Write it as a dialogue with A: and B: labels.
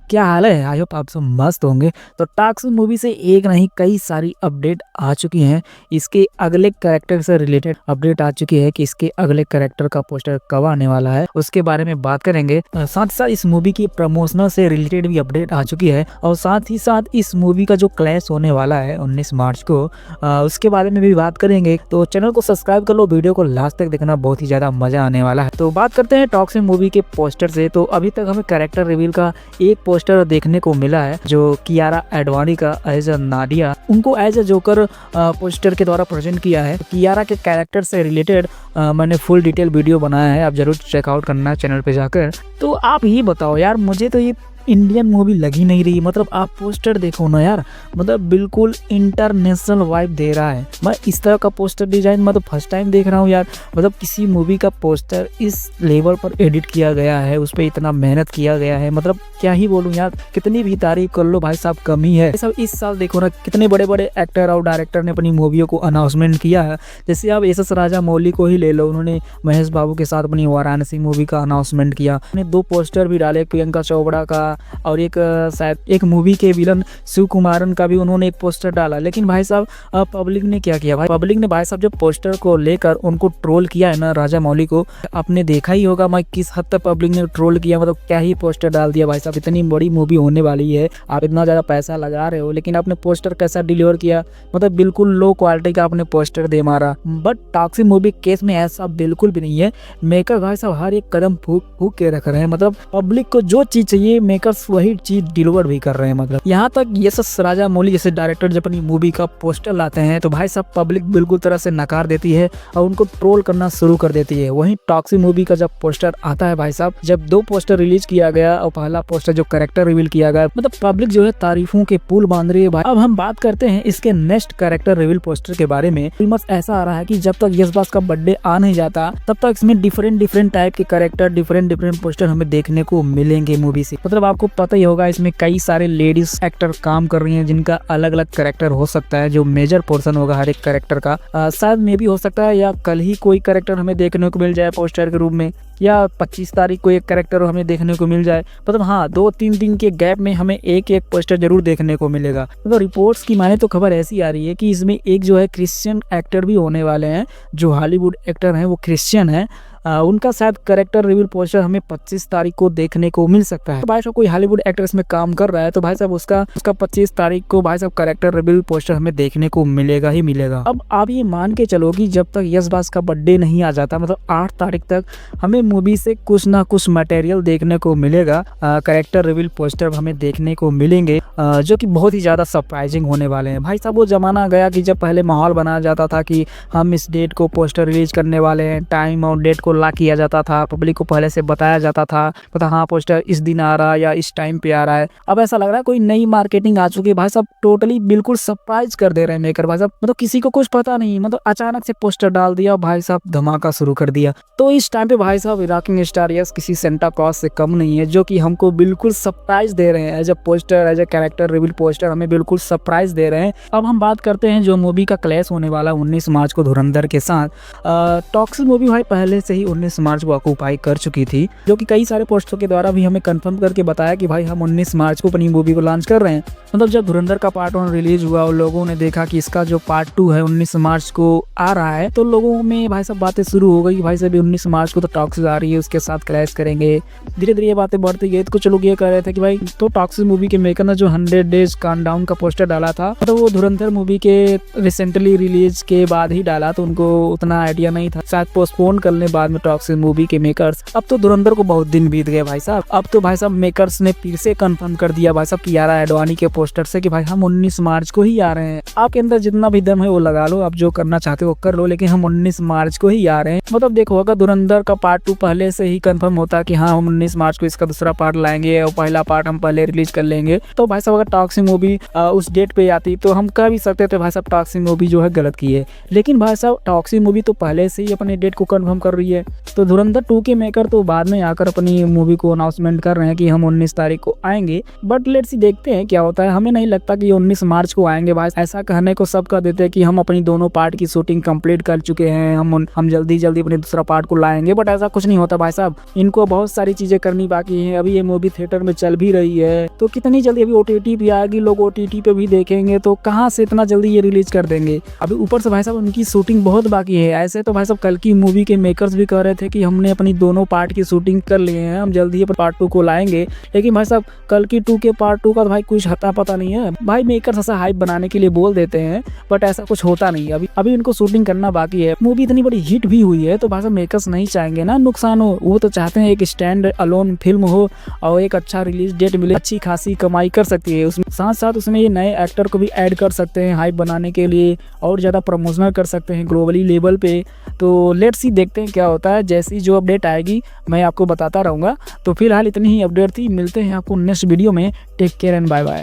A: क्या हाल है? I hope आप सब मस्त होंगे। तो टॉक्सिक मूवी से एक नहीं कई सारी अपडेट आ चुकी हैं। इसके अगले कैरेक्टर से रिलेटेड अपडेट आ चुकी है कि इसके अगले कैरेक्टर का पोस्टर कब आने वाला है, उसके बारे में बात करेंगे। साथ ही साथ इस मूवी की प्रमोशनल से रिलेटेड भी अपडेट आ चुकी है और साथ ही साथ इस मूवी का जो क्लैश होने वाला है 19 मार्च को, उसके बारे में भी बात करेंगे। तो चैनल को सब्सक्राइब कर लो, वीडियो को लास्ट तक देखना, बहुत ही ज्यादा मजा आने वाला है। तो बात करते हैं टॉक्सिक मूवी के पोस्टर से। तो अभी तक हमें कैरेक्टर रिवील का एक पोस्टर देखने को मिला है जो कियारा एडवाणी का एज अ नाडिया, उनको एज अ जोकर पोस्टर के द्वारा प्रेजेंट किया है। कियारा के कैरेक्टर से रिलेटेड मैंने फुल डिटेल वीडियो बनाया है, आप जरूर चेकआउट करना चैनल पे जाकर। तो आप ही बताओ यार, मुझे तो ये इंडियन मूवी लगी नहीं रही। मतलब आप पोस्टर देखो ना यार, मतलब बिल्कुल इंटरनेशनल वाइब दे रहा है। मैं इस तरह का पोस्टर डिजाइन मैं तो फर्स्ट टाइम देख रहा हूँ यार। मतलब किसी मूवी का पोस्टर इस लेवल पर एडिट किया गया है, उस पर इतना मेहनत किया गया है, मतलब क्या ही बोलूं यार। कितनी भी तारीफ कर लो भाई साहब कम ही है। सब इस साल देखो ना, कितने बड़े बड़े एक्टर और डायरेक्टर ने अपनी मूवियों को अनाउंसमेंट किया है। जैसे आप एस राजा मौली को ही ले लो, उन्होंने महेश बाबू के साथ अपनी वाराणसी मूवी का अनाउंसमेंट किया। उन्होंने 2 पोस्टर भी डाले, प्रियंका चोपड़ा का और एक शायद एक मूवी के विलन शिव कुमारन का भी उन्होंने एक पोस्टर डाला। लेकिन भाई साहब पब्लिक ने क्या किया भाई, पब्लिक ने भाई साहब जब पोस्टर को लेकर उनको ट्रोल किया है ना, राजा मौली को, आपने देखा ही होगा मैं किस हद तक पब्लिक ने ट्रोल किया। मतलब क्या ही पोस्टर डाल दिया भाई साहब। इतनी बड़ी मूवी होने वाली है, आप इतना ज्यादा पैसा लगा रहे हो, लेकिन आपने पोस्टर कैसा डिलीवर किया, मतलब बिल्कुल लो क्वालिटी का आपने पोस्टर दे मारा। बट टॉक्सिक मूवी केस में ऐसा बिल्कुल भी नहीं है। मेकर भाई साहब हर एक कदम फूक के रख रहे हैं। मतलब पब्लिक को जो चीज चाहिए मेकर्स वही चीज डिलीवर भी कर रहे हैं। मतलब यहाँ तक यस राजा मौली जैसे डायरेक्टर जब अपनी मूवी का पोस्टर लाते हैं तो भाई साहब पब्लिक बिल्कुल तरह से नकार देती है और उनको ट्रोल करना शुरू कर देती है। वहीं टॉक्सिक मूवी का जब पोस्टर आता है भाई साहब, जब 2 पोस्टर रिलीज किया गया और पहला पोस्टर जो कैरेक्टर रिवील किया गया, मतलब पब्लिक जो है तारीफों के पुल बांध रही है भाई। अब हम बात करते हैं इसके नेक्स्ट कैरेक्टर रिवील पोस्टर के बारे में। फिल्म ऐसा आ रहा है कि जब तक यश बास का बर्थडे आ नहीं जाता तब तक इसमें डिफरेंट टाइप के कैरेक्टर, डिफरेंट पोस्टर हमें देखने को मिलेंगे मूवी से। मतलब आपको पता ही होगा इसमें कई सारे लेडीज एक्टर काम कर रही हैं जिनका अलग अलग कैरेक्टर हो सकता है, जो मेजर पोर्शन होगा हर एक कैरेक्टर का। शायद में भी हो सकता है या कल ही कोई कैरेक्टर हमें देखने को मिल जाए पोस्टर के रूप में, या 25 तारीख को एक कैरेक्टर हमें देखने को मिल जाए। मतलब हाँ, 2-3 दिन के गैप में हमें एक पोस्टर जरूर देखने को मिलेगा। तो रिपोर्ट्स की माने तो खबर ऐसी आ रही है कि इसमें एक जो है क्रिश्चियन एक्टर भी होने वाले हैं, जो हॉलीवुड एक्टर हैं वो क्रिश्चियन है। उनका शायद कैरेक्टर रिवील पोस्टर हमें 25 तारीख को देखने को मिल सकता है। तो भाई साहब कोई हॉलीवुड एक्टर इसमें काम कर रहा है तो भाई साहब उसका 25 तारीख को भाई साहब कैरेक्टर रिवील पोस्टर हमें देखने को मिलेगा ही मिलेगा। अब आप ये मान के चलो कि जब तक यश बास का बर्थडे नहीं आ जाता, मतलब 8 तारीख तक हमें मूवी से कुछ ना कुछ मटेरियल देखने को मिलेगा। कैरेक्टर रिवील पोस्टर हमें देखने को मिलेंगे जो कि बहुत ही ज्यादा सरप्राइजिंग होने वाले हैं। भाई साहब वो जमाना गया कि जब पहले माहौल बनाया जाता था कि हम इस डेट को पोस्टर रिलीज करने वाले हैं, टाइम और डेट को ला किया जाता था, पब्लिक को पहले से बताया जाता था, पता हाँ पोस्टर इस दिन आ रहा है या इस टाइम पे आ रहा है। अब ऐसा लग रहा है कोई नई मार्केटिंग आ चुकी है भाई साहब, टोटली बिल्कुल सरप्राइज कर दे रहे हैं मेकर भाई साहब। मतलब किसी को कुछ पता नहीं, मतलब अचानक से पोस्टर डाल दिया भाई साहब, धमाका शुरू कर दिया। तो इस टाइम पे भाई साहब रॉकिंग स्टार यस किसी सेंटा क्लॉज से कम नहीं है, जो कि हमको बिल्कुल सरप्राइज दे रहे हैं as a poster, as a character reveal poster हमें बिल्कुल सरप्राइज दे रहे हैं। अब हम बात करते हैं जो मूवी का क्लैश होने वाला 19 मार्च को धुरंधर के साथ। टॉक्सिक मूवी भाई पहले से ही 19 मार्च को ऑक्यूपाई कर चुकी थी, जो कि कई सारे पोस्टर के द्वारा भी हमें कंफर्म करके बताया कि भाई हम 19 मार्च को अपनी मूवी को लॉन्च कर रहे हैं। मतलब जब धुरंधर का पार्ट 1 रिलीज हुआ और लोगों ने देखा कि इसका जो पार्ट 2 है 19 मार्च को आ रहा है, तो लोगों में भाई साहब बातें शुरू हो गई कि भाई साहब 19 मार्च को तो टॉक्सिक आ रही है, उसके साथ क्लैश करेंगे। धीरे धीरे ये बातें बढ़ती गई, तो कुछ लोग ये कह रहे थे कि भाई तो टॉक्सिक मूवी के मेकर ने जो 100 डेज काउंटडाउन का पोस्टर डाला था, तो वो धुरंधर मूवी के रिसेंटली रिलीज के बाद ही डाला, तो उनको उतना आइडिया नहीं था, शायद पोस्टपोन करने बाद में टॉक्सिक मूवी के मेकर्स। अब तो धुरंधर को बहुत दिन बीत गए भाई साहब। अब तो भाई साहब मेकर्स ने फिर से कंफर्म कर दिया भाई साहब कियारा एडवाणी के पोस्टर से कि भाई हम 19 मार्च को ही आ रहे हैं। आपके अंदर जितना भी दम है वो लगा लो, आप जो करना चाहते हो कर लो, लेकिन हम 19 मार्च को ही आ रहे हैं। मतलब देखो अगर धुरंधर का पार्ट 2 पहले से ही कंफर्म होता कि हाँ हम 19 मार्च को इसका दूसरा पार्ट लाएंगे और पहला पार्ट हम पहले रिलीज कर लेंगे, तो भाई साहब अगर टॉक्सिक मूवी उस डेट पे आती तो हम कह भी सकते थे भाई साहब टॉक्सिक मूवी जो है गलत की है। लेकिन भाई साहब टॉक्सिक मूवी तो पहले से ही अपने डेट को कंफर्म कर रही है। है। तो धुरंधर 2 के मेकर तो बाद में आकर अपनी मूवी को अनाउंसमेंट कर रहे हैं कि हम 19 तारीख को आएंगे, बट लेट्स सी देखते हैं क्या होता है। हमें नहीं लगता कि 19 मार्च को आएंगे भाई, ऐसा कहने को सब कह देते हैं कि हम अपनी दोनों पार्ट की शूटिंग कंप्लीट कर चुके हैं, हम जल्दी जल्दी अपने दूसरा पार्ट को लाएंगे, बट ऐसा कुछ नहीं होता भाई साहब। इनको बहुत सारी चीजें करनी बाकी है। अभी ये मूवी थिएटर में चल भी रही है, तो कितनी जल्दी अभी OTT पे आएगी, लोग OTT पे भी देखेंगे, तो कहाँ से इतना जल्दी ये रिलीज कर देंगे। अभी ऊपर से भाई साहब उनकी शूटिंग बहुत बाकी है। ऐसे तो भाई साहब कल की मूवी के मेकर्स भी कह रहे थे कि हमने अपनी दोनों पार्ट की शूटिंग कर लिए हैं, हम जल्दी ही पार्ट 2 को लाएंगे, लेकिन भाई साहब कल की 2 के पार्ट 2 का भाई कुछ हता पता नहीं है भाई। मेकर्स ऐसा हाइप बनाने के लिए बोल देते हैं, बट ऐसा कुछ होता नहीं है। अभी इनको शूटिंग करना बाकी है। मूवी इतनी बड़ी हिट भी हुई है, तो भाई साहब मेकर्स नहीं चाहेंगे ना नुकसान हो, वो तो चाहते हैं एक स्टैंड अलोन फिल्म हो और एक अच्छा रिलीज डेट मिले, अच्छी खासी कमाई कर सकती है। उसमें साथ साथ उसमें ये नए एक्टर को भी ऐड कर सकते हैं हाइप बनाने के लिए, और ज़्यादा प्रमोशनल कर सकते हैं ग्लोबली लेवल पे। तो लेट्स सी देखते हैं क्या होता है। जैसी जो अपडेट आएगी मैं आपको बताता रहूँगा। तो फिलहाल इतनी ही अपडेट थी, मिलते हैं आपको नेक्स्ट वीडियो में। Take care and bye bye.